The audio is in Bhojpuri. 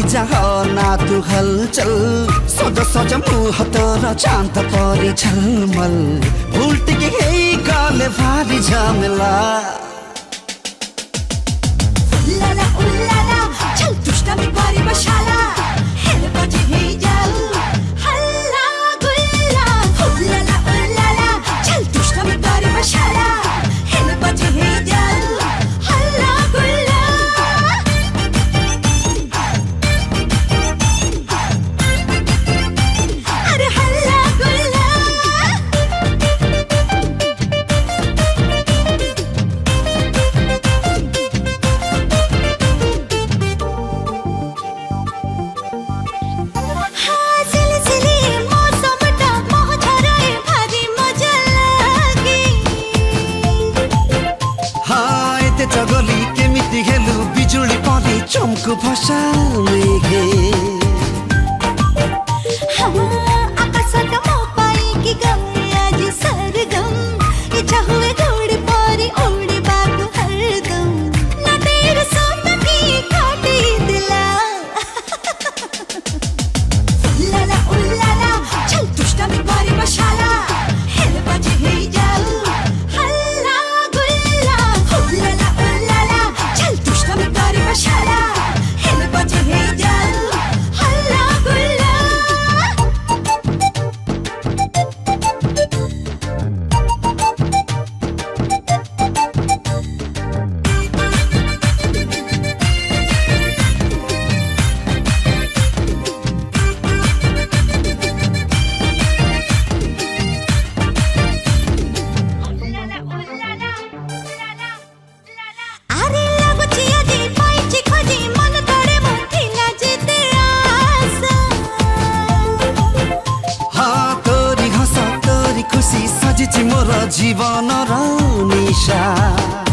जाह ना तू हलचल सज सज मुह तोर चांद परी झलमल उल्टी के गले भारी झमेला उल्लाला उल्लाला चल दुष्टामी पारी बशाला हेल बजे हे जाल हल्ला गुल्ला उल्लाला उल्लाला चल दुष्टामी पारी बशाला हेल बजे हे जाल हल्ला गुल्ला अरे हल्ला गुल्ला जगली केमिति हेलु बिजुली परी चमकु भसा मेघे आकाशत मो पाइकी गए आज सरगम इच्छा हुए घोड़ी परी उड़ी बागु हरदम ना तेरे सोत की काटी दिला उल्लाला उल्लाला चल दुष्टामी पारी बशाला हेल बजे हे जाल हल्ला गुल्ला उल्लाला उल्लाला चल दुष्टामी पारी बशाला हेल बजे हे जाल हल्ला गुल्ला खुशी सजिछि मोर जीवन र निशा।